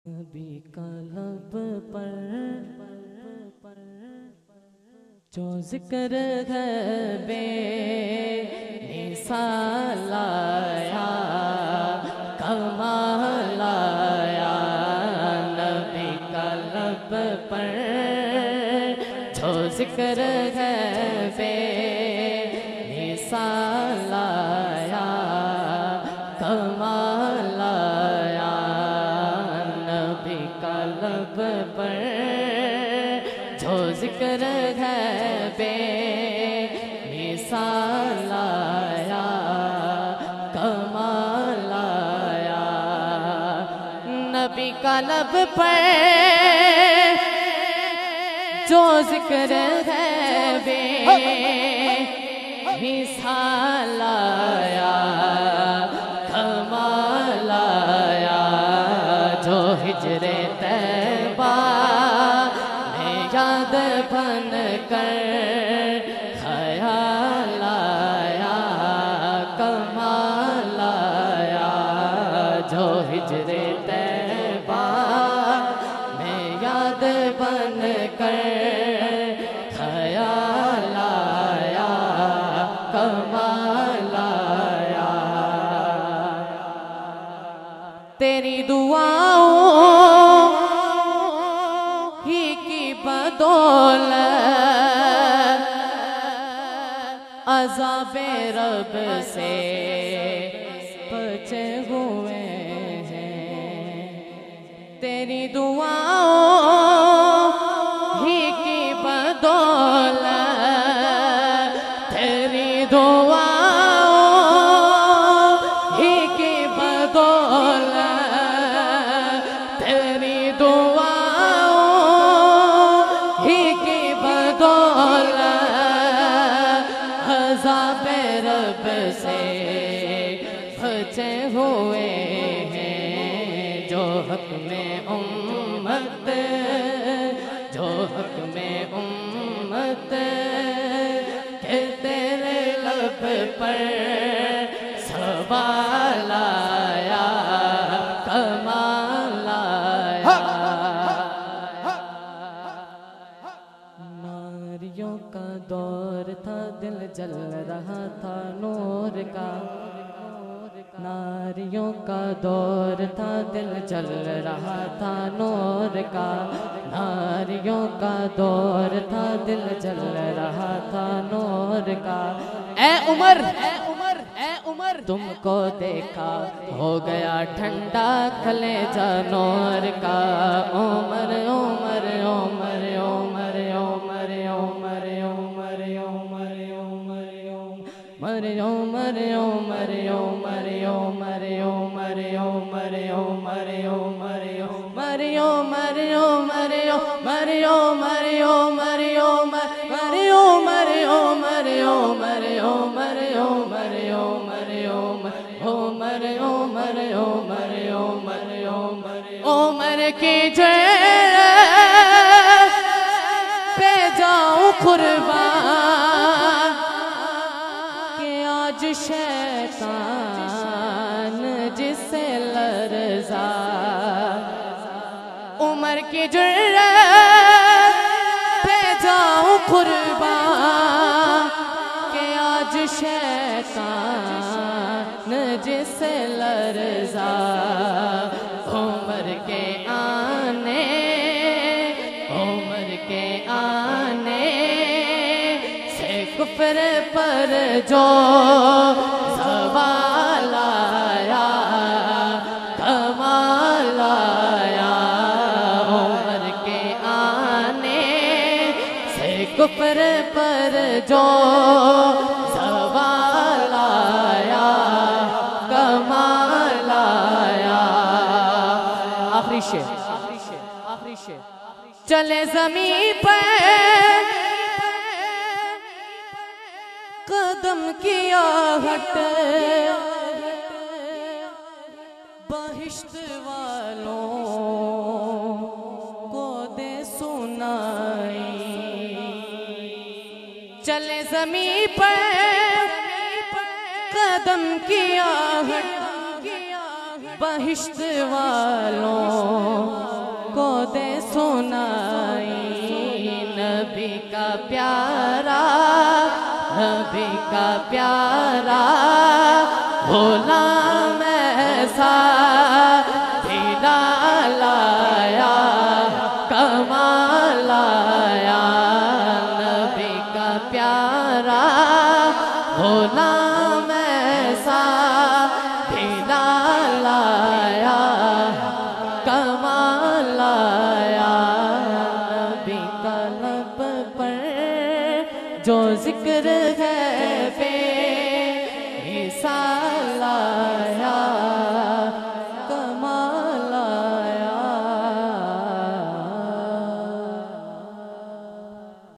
नबी का लब पर जो जिक्र है बेमिसाल आया, कमाल आया। नबी का लब पर जो जिक्र है बेमिसाल आया, कमाल आया। नबी का लब पर जो जिक्र है बेमिसाल आया, कमाल आया। नबी का लब पर जो जिक्र है बेमिसाल आया, कमाल आया। जो हिजरे तैबा में याद बन कर ख्याल आया, कमाल आया। जो हिजरे तैबा में याद बन कर ख्याल आया, कमाल आया। तेरी दुआओं ही की बदौलत अज़ाबे रब से बचे हुए हैं। तेरी दुआओं ही की बदौलत, तेरी दुआओं ही की बदौलत, तेरी दुआओं ही की बदौलत अज़ाबे रब से बचे हुए हैं। जो हक में उम्मत, जो हक में उम्मत के तेरे लब पर सवाल आया, कमाल आया। नारियों का दौर था, दिल जल रहा था नूर का। नारियों का दौर था, दिल जल रहा था नूर का। नारियों का दौर था, दिल जल रहा था नूर का। ए उमर, ए उमर, ए उमर, तुमको देखा हो गया ठंडा कलेजा नूर का। उमर उमर उमर उमर उमर उमर उमर उमर उमर उमर उमर उमर उमर उमर उमर उमर उमर उमर मरियो मरियो मरियो मरियो मरियो मरियो मरियो मरियो मरियो मरियो मरियो मरियो मरियो ओ मरियो मरियो मरियो मरियो ओ मर की जय पे जाऊं कुर्बान के आज शैतान जिसे लरज़ा। उमर की जुर्रत पे जाऊं कुर्बान के आज शैतान जिसे लरज़ा। उमर के आने, उमर के आने से कुफ्र पर जो सवाल आया, कमाल आया। उमर के आने से कुफ्र पर जो सवाल आया, कमाल आया। आखिरी शेर, आखिरी शेर। चले ज़मीं पर कदम किया हट, बहिश्त वालों को दे सुनाई। चले ज़मीं पर कदम किया हट, बहिश्त वालों सुनाई। नबी का प्यारा, नबी का प्यारा गुलाम ऐसा दिला लाया, कमाल आया। नबी का प्यारा गुलाम ऐसा दिला लाया, कमाल आया। नबी का लब पर जो जिक्र है बेमिसाल आया।